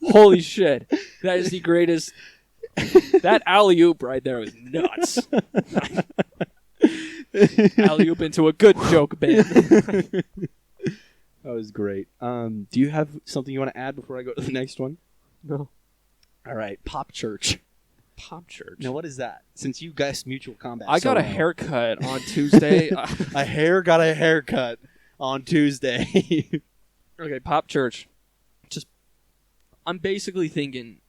Holy shit! That is the greatest. That alley oop right there was nuts. Alley oop into a good joke bit. That was great. Do you have something you want to add before I go to the next one? No. All right. Pop Church. Pop church. Now, what is that? Since you guessed Mutual Combat. I got a well. haircut on Tuesday. A hare got a haircut on Tuesday. Okay, pop church. Just, I'm basically thinking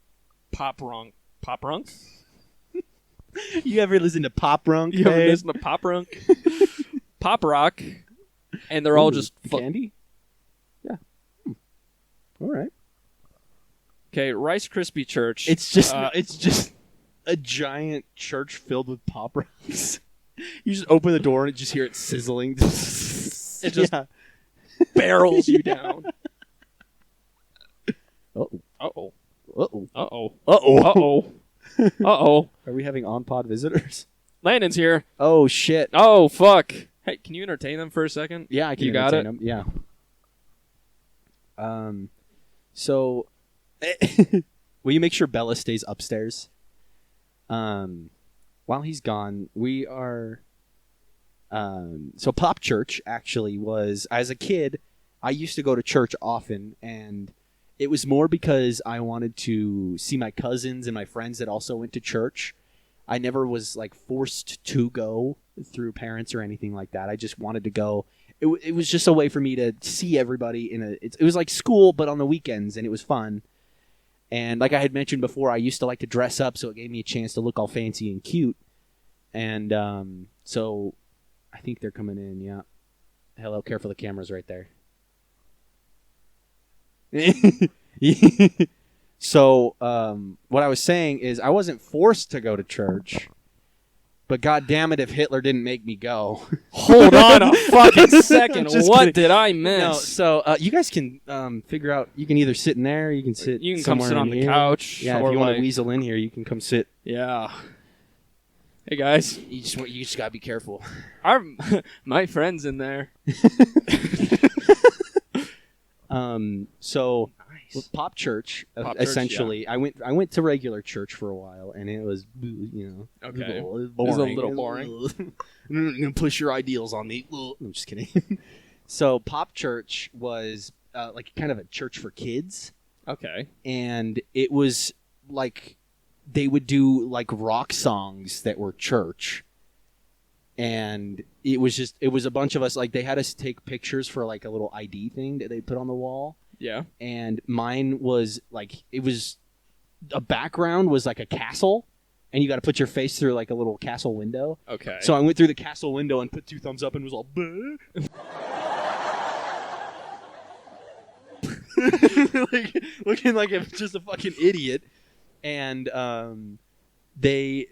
pop runk. Pop runk? You ever listen to Pop Runk? You ever babe? listen to pop runk? Pop rock. And they're all Ooh, just... candy? Yeah. All right. Okay, Rice Krispie Church. It's just a giant church filled with Pop Rocks. You just open the door and just hear it sizzling. It just Yeah. barrels you down. Uh-oh. Uh-oh. Uh-oh. Uh-oh. Uh-oh. Uh-oh. Uh-oh. Are we having on-pod visitors? Landon's here. Oh, shit. Oh, fuck. Hey, can you entertain them for a second? Yeah, I can You got entertain it? them. Yeah. So, will you make sure Bella stays upstairs? While he's gone, we are... so Pop Church, actually, was... As a kid, I used to go to church often, and it was more because I wanted to see my cousins and my friends that also went to church. I never was, like, forced to go through parents or anything like that. I just wanted to go. It was just a way for me to see everybody it was like school, but on the weekends, and it was fun. And like I had mentioned before, I used to like to dress up, so it gave me a chance to look all fancy and cute. And so I think they're coming in, yeah. Hello, careful, the camera's right there. So, what I was saying is I wasn't forced to go to church, but god damn it if Hitler didn't make me go. Hold on a fucking second. Just What kidding. did I miss? No, so you guys can figure out. You can either sit in there, you can sit. You can come somewhere sit in on the here. couch. Yeah, or if you want like, to weasel in here, you can come sit. Yeah. Hey guys, You just gotta be careful. my friend's in there. So with Pop Church, Pop Church, essentially, I went to regular church for a while, and it was Okay. it was was a boring. little boring. You're gonna push your ideals on me. I'm just kidding. So Pop Church was like kind of a church for kids, Okay. and it was like they would do like rock songs that were church. And it was a bunch of us, like they had us take pictures for like a little ID thing that they put on the wall. Yeah. And mine was like, it was a background was like a castle, and you got to put your face through like a little castle window. Okay. So I went through the castle window and put 2 thumbs up and was all "Bleh." like looking like I'm just a fucking idiot. And they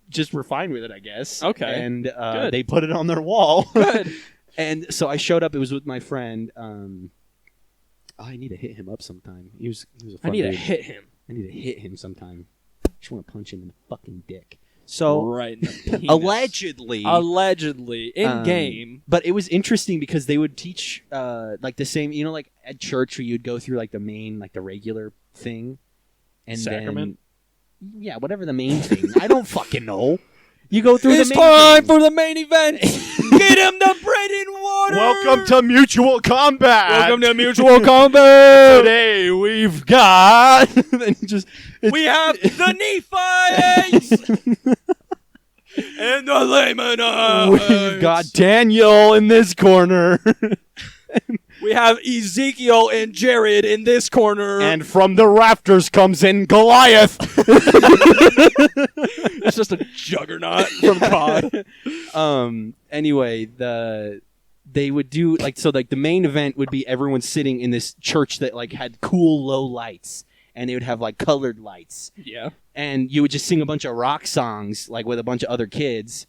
just were fine with it, I guess. Okay. And Good. they put it on their wall. Good. And so I showed up. It was with my friend. I need to hit him up sometime. He was a fun I need to dude. hit him I need to hit him sometime. I just want to punch him in the fucking dick. So right in the penis. allegedly, in game. but it was interesting because they would teach like the same, like at church where you'd go through like the main, like the regular thing, and Sacrament? then yeah, whatever the main thing. I don't fucking know. You go through It's the main time thing. for the main event. Get him the bread and water. Welcome to Mutual Combat. Welcome to Mutual Combat. Today we've got. Then you just We have the Nephites and the Lamanites. We've got Daniel in this corner. We have Ezekiel and Jared in this corner. And from the rafters comes in Goliath. it's just a juggernaut from COD. Anyway, they would do like the main event would be everyone sitting in this church that like had cool low lights, and they would have like colored lights, Yeah. and you would just sing a bunch of rock songs like with a bunch of other kids.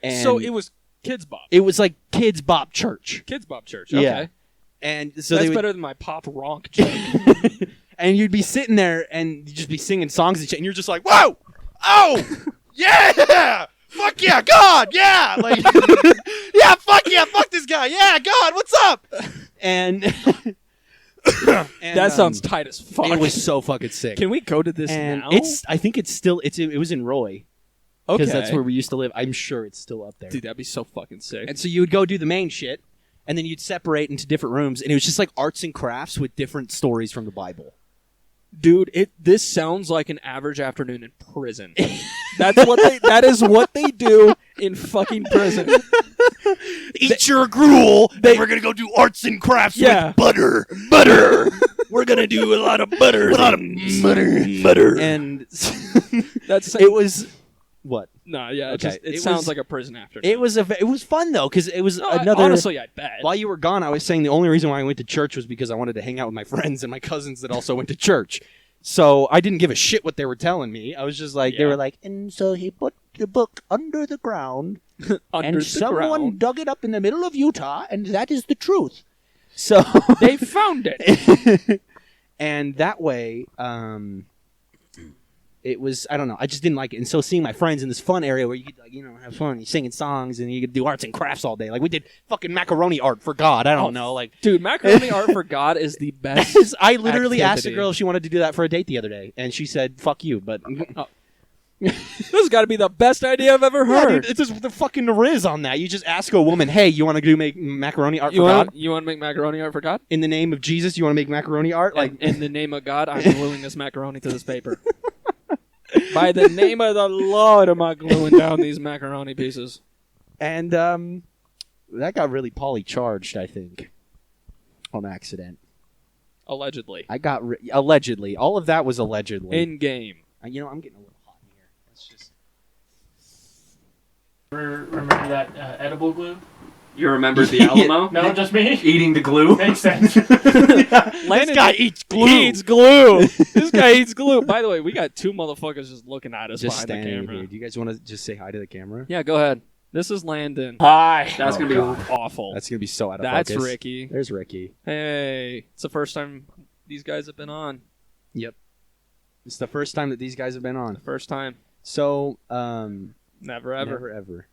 And So it was Kids Bop. it was like Kids Bop Church. Kids Bop Church. Yeah. Okay. And so That's they would, better than my pop ronk joke. and you'd be sitting there and you'd just be singing songs and shit, and you're just like, whoa, oh, yeah, fuck yeah, God, yeah, like, yeah, fuck this guy, yeah, God, what's up? And, that sounds tight as fuck. It was so fucking sick. Can we go to this And now? I think it was in Roy, okay. because that's where we used to live. I'm sure it's still up there. Dude, that'd be so fucking sick. And so you would go do the main shit, and then you'd separate into different rooms, and it was just like arts and crafts with different stories from the Bible. Dude, this sounds like an average afternoon in prison. That is what they do in fucking prison. Eat your gruel. And we're gonna go do arts and crafts Yeah. with butter. Butter. We're gonna do a lot of butter. A lot of butter. And That's it was what? no, yeah. Okay, It it sounds was- like a prison afternoon. It was it was fun though, because it was No, another. honestly, I bet. While you were gone, I was saying the only reason why I went to church was because I wanted to hang out with my friends and my cousins that also went to church. So I didn't give a shit what they were telling me. I was just like, they Yeah. were like, and so he put the book under the ground, Under and the someone ground. dug it up in the middle of Utah, and that is the truth. So They found it. and that way, it was, I don't know, I just didn't like it. And so seeing my friends in this fun area where you could, like, have fun, you're singing songs, and you could do arts and crafts all day. Like, we did fucking macaroni art for God. I don't know. Like, Dude, macaroni art for God is the best. I literally asked a activity. girl if she wanted to do that for a date the other day, and she said, fuck you. But This has got to be the best idea I've ever yeah, heard. dude, it's just the fucking riz on that. You just ask a woman, hey, you want to do make macaroni art you for want God? you want to make macaroni art for God? In the name of Jesus, you want to make macaroni art? Like, in the name of God, I'm gluing this macaroni to this paper. By the name of the Lord, am I gluing down these macaroni pieces? and that got really poly-charged, I think, on accident. Allegedly. I got allegedly. All of that was allegedly. In game. I'm getting a little hot in here. Let's just. Remember that edible glue? You remembered the Alamo? No, just me. Eating the glue. Makes sense. This guy eats glue. He eats glue. This guy eats glue. By the way, we got two motherfuckers just looking at us Just behind the standing camera. here. Do you guys want to just say hi to the camera? Yeah, go ahead. This is Landon. Hi. That's going to be Awful. That's gonna be so out of That's focus. Ricky. There's Ricky. Hey, it's the first time these guys have been on. It's the first time that these guys have been on. First time. So, Never ever. never ever.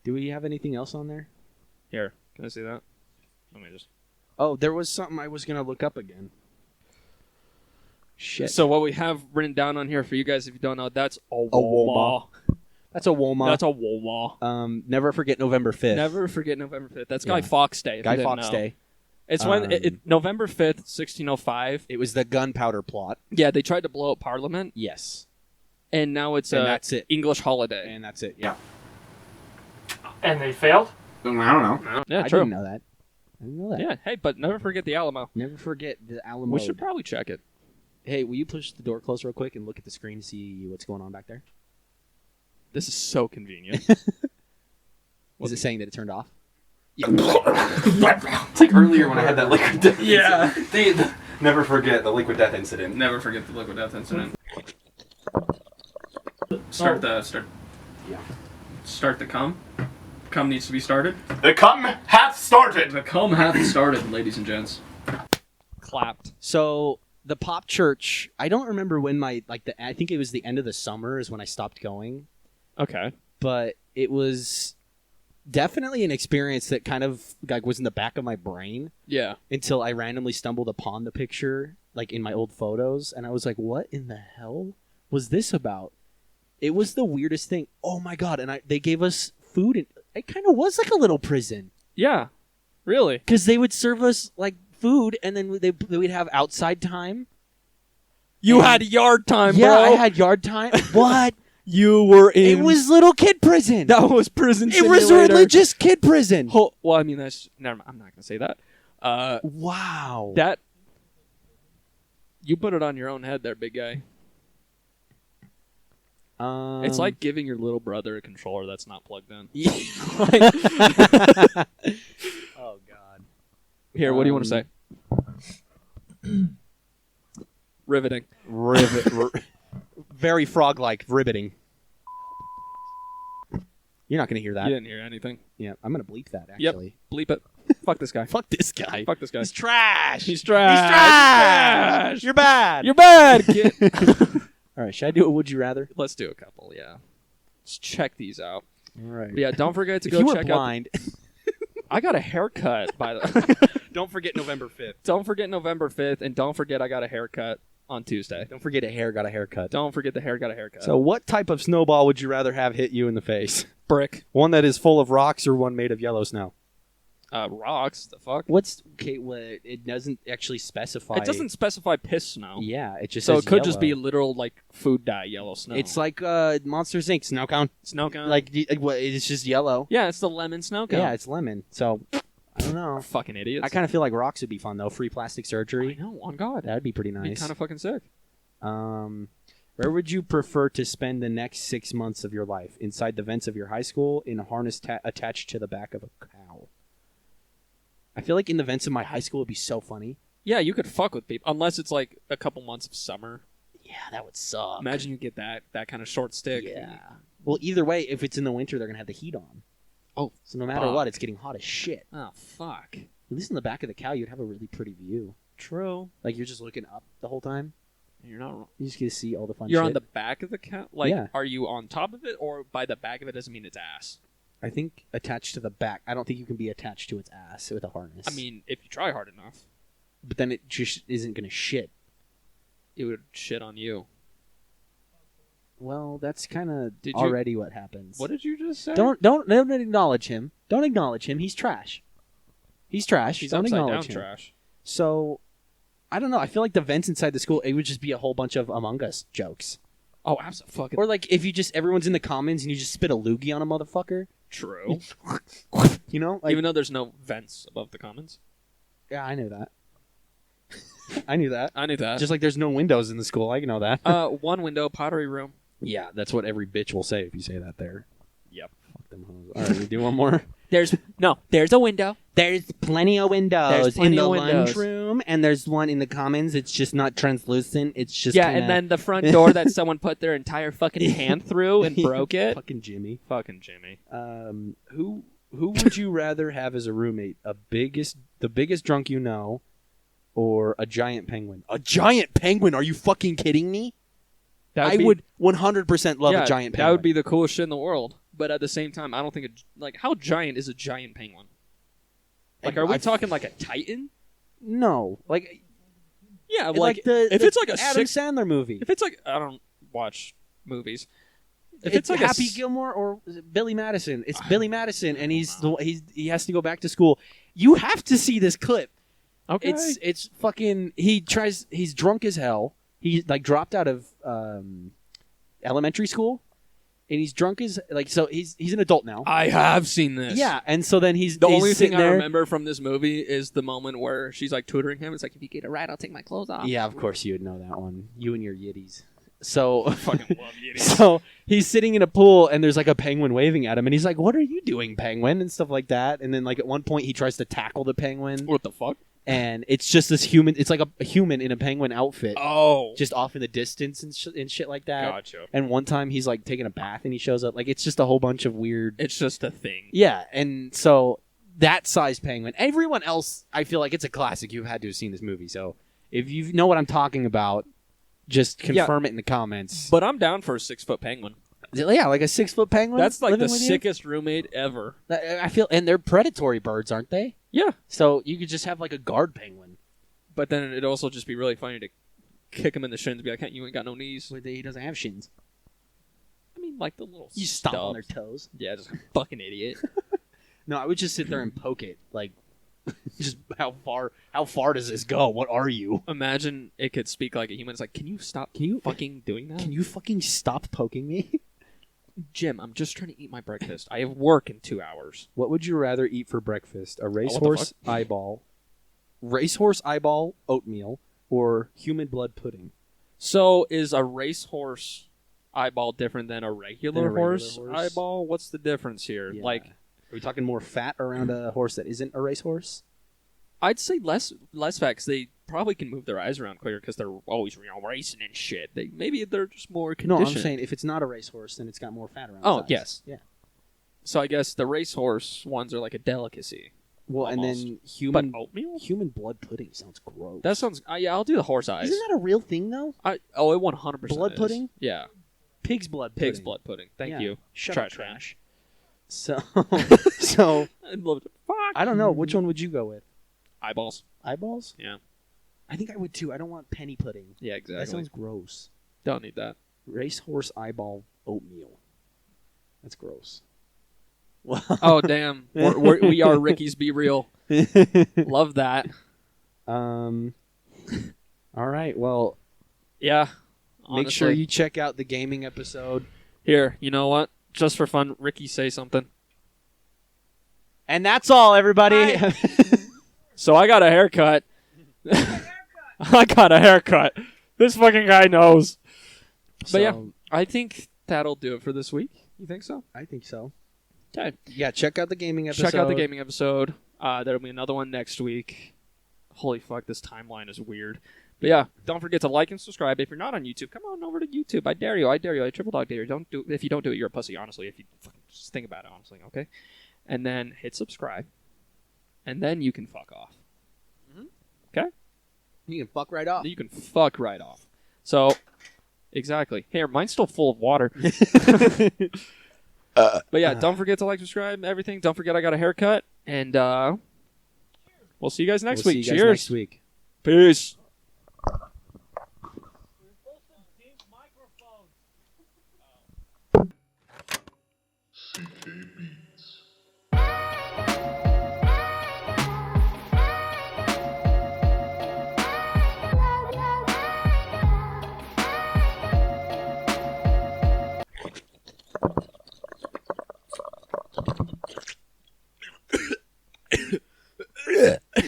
Do we have anything else on there? Here, can I see that? Let me just. Oh, there was something I was gonna look up again. Shit. So what we have written down on here for you guys, if you don't know, that's a Woma. That's a Woma. That's a Woma. Never forget November 5th. Never forget November 5th. That's Yeah. Guy Fawkes Day. if Guy you didn't Fawkes know. Day. It's when November 5th, 1605. It was the gunpowder plot. Yeah, they tried to blow up Parliament, Yes. and now it's And a that's it. English holiday. And that's it. Yeah. And they failed? I don't know. Yeah, I true. didn't know that. I didn't know that. Yeah, hey, but never forget the Alamo. Never forget the Alamo. We should probably check it. Hey, will you push the door close real quick and look at the screen to see what's going on back there? This is so convenient. Is it saying that it turned off? It's like earlier when I had that liquid death. Yeah. Never forget the liquid death incident. Never forget the liquid death incident. Start the cum. Cum needs to be started. The cum hath started. The cum hath started, ladies and gents. Clapped. So the Pop Church, I don't remember when I think it was the end of the summer is when I stopped going, Okay. but it was definitely an experience that kind of like was in the back of my brain Yeah. until I randomly stumbled upon the picture like in my old photos, and I was like, what in the hell was this about? It was the weirdest thing. Oh my god. And they gave us food, and it kind of was like a little prison Yeah. Really? because they would serve us like food, and then we'd have outside time. You And- had yard time, Yeah, bro. I had yard time. What? You were in. It was little kid prison. That was prison It was simulator. religious kid prison. Well, I mean, that's. Never mind. I'm not gonna say that. Wow. That. You put it on your own head, there, big guy. It's like giving your little brother a controller that's not plugged in. Oh god. Here, what do you want to say? Riveting. Very frog-like, riveting. You're not gonna hear that. You didn't hear anything. Yeah, I'm gonna bleep that Yep. actually. Bleep it. Fuck this guy. Fuck this guy. Fuck this guy. He's trash. He's trash. He's trash. You're bad. You're bad, kid. All right. Should I do a would you rather? Let's do a couple. Yeah. Let's check these out. All right. But yeah, don't forget to If go you were check blind, out. I got a haircut, by the. don't forget November 5th. Don't forget November 5th, and don't forget I got a haircut on Tuesday. Don't forget a hair got a haircut. Don't forget the hair got a haircut. So, what type of snowball would you rather have hit you in the face? brick. One that is full of rocks or one made of yellow snow? Rocks. The fuck? What's okay? Well, it doesn't actually specify. It doesn't specify piss snow. Yeah, it just So says it could just be yellow. literal like food dye yellow snow. It's like Monsters Inc. Snow cone. snow cone. It's just yellow. yeah, it's the lemon snow cone. Yeah, it's lemon. So I don't know. fucking idiots. I kind of feel like rocks would be fun though. Free plastic I surgery. know. On God, That'd be pretty that'd be nice. kind of fucking sick. Where would you prefer to spend the next 6 months of your life? Inside the vents of your high school, in a harness attached to the back of a cow? I feel like in the vents of my high school would be so funny. Yeah, you could fuck with people unless it's like a couple months of summer. Yeah, that would suck. Imagine you get that kind of short stick. Yeah. Well, either way, if it's in the winter, they're gonna have the heat on. Oh, so no matter fuck. what, it's getting hot as shit. Oh fuck. At least in the back of the cow, you'd have a really pretty view. True. Like you're just looking up the whole time. You're not wrong. You just get to see all the fun. You're shit. on the back of the cow. Like, Yeah. are you on top of it, or by the back of it doesn't mean it's ass? I think attached to the back. I don't think you can be attached to its ass with a harness. I mean, if you try hard enough, but then it just isn't gonna shit. it would shit on you. Well, that's kind of Did you- already what happens. What did you just say? Don't acknowledge him. Don't acknowledge him. He's trash. He's trash. He's don't upside down acknowledge him. trash. So, I don't know. I feel like the vents inside the school, it would just be a whole bunch of Among Us jokes. Oh, absolutely. Or like if you just everyone's in the commons and you just spit a loogie on a motherfucker. True. You know, like Even though there's no vents above the commons. yeah, I knew that. I knew that. I knew that. Just like there's no windows in the school, I know that. One window, pottery room. Yeah, that's what every bitch will say if you say that there. Yep. Fuck them hoes. All right, we do one more. There's a window. There's plenty of windows There's plenty in the of windows. lunchroom, and there's one in the commons. It's just not translucent. It's just Yeah, kinda... and then the front door that someone put their entire fucking hand through and broke it. Fucking Jimmy. Fucking Jimmy. Who would you rather have as a roommate? The biggest drunk you know, or a giant penguin? A giant penguin? Are you fucking kidding me? I would 100% love a giant penguin. That would be the coolest shit in the world. But at the same time, I don't think how giant is a giant penguin? Like, are we talking like a titan? No, like Yeah, like if it's like a Adam Sandler movie. If it's like I don't watch movies. If It's like Happy Gilmore or is it Billy Madison. It's Billy Madison, and he has to go back to school. You have to see this clip. Okay. It's fucking. He's drunk as hell. He like dropped out of elementary school, and he's drunk as so he's an adult now. I have seen this. Yeah, and so then he's The he's only thing sitting I there. remember from this movie is the moment where she's like tutoring him. It's like, if you get a ride, I'll take my clothes off. Yeah, of course you would know that one. You and your yiddies. So Fucking love Yiddies. So he's sitting in a pool, and there's like a penguin waving at him, and he's like, "What are you doing, penguin?" and stuff like that. And then like at one point, he tries to tackle the penguin, What the fuck? and it's just this human. It's like a human in a penguin outfit, Oh. just off in the distance and shit like that. Gotcha. And one time he's like taking a bath, and he shows up. Like it's just a whole bunch of weird. It's just a thing. Yeah, and so that size penguin. Everyone else, I feel like it's a classic. You've had to have seen this movie, so if you know what I'm talking about, just confirm it in the comments. But I'm down for a 6-foot penguin. Yeah, like a 6-foot penguin. That's like the living with you? sickest roommate ever. I feel, and they're predatory birds, aren't they? Yeah. So you could just have like a guard penguin. But then it'd also just be really funny to kick him in the shins and be like, hey, you ain't got no knees. But he doesn't have shins. I mean, like the little You stomp on stubs. their toes. Yeah, just a fucking idiot. No, I would just sit there and poke it. Like, just how far does this go? What are you? Imagine it could speak like a human. It's like, can you stop fucking doing that? Can you fucking stop poking me? Jim, I'm just trying to eat my breakfast. I have work in 2 hours. What would you rather eat for breakfast? A what the racehorse eyeball oatmeal, or human blood pudding? So is a racehorse eyeball different than a regular, horse eyeball? What's the difference here? Yeah. Like, Are we talking more fat around a horse that isn't a racehorse? I'd say less fat 'cause they probably can move their eyes around quicker because they're always racing and shit. Maybe they're just more No, conditioned. I'm saying if it's not a racehorse, then it's got more fat around. Oh, its eyes. yes. Yeah. So I guess the racehorse ones are like a delicacy. Well, and Almost. then human oatmeal? human blood pudding sounds gross. That sounds. Yeah, I'll do the horse eyes. Isn't that a real thing though? It 100% Blood is. pudding? Yeah, Pig's blood pudding. pig's blood pudding. Thank Yeah. you. Shut Trash up, man. trash. So, so I'd love to. Fuck. I don't know. Which one would you go with? Eyeballs. Eyeballs? Yeah. I think I would too. I don't want penny pudding. Yeah, That exactly. sounds gross. Don't need that. Racehorse eyeball oatmeal. That's gross. Oh damn, we are Ricky's Be Real. Love that. All right. Well, Yeah. make sure honestly. you check out the gaming episode. Here, you know what? Just for fun, Ricky, say something. And that's all, everybody. So I got a haircut. I got a haircut. This fucking guy knows. But yeah, I think that'll do it for this week. You think so? I think so. Okay. Yeah, check out the gaming episode. Check out the gaming episode. There'll be another one next week. Holy fuck, this timeline is weird. But yeah, don't forget to like and subscribe. If you're not on YouTube, come on over to YouTube. I dare you. I triple dog dare you. Don't do. If you don't do it, you're a pussy. Honestly, if you fucking just think about it, honestly, okay. And then hit subscribe, and then you can fuck off. Okay. You can fuck right off. You can fuck right off. So, exactly. Here, mine's still full of water. But yeah, don't forget to like, subscribe, everything. Don't forget I got a haircut, and we'll see you guys next We'll week. see you guys Cheers. next week. Peace. Microphones. CKB.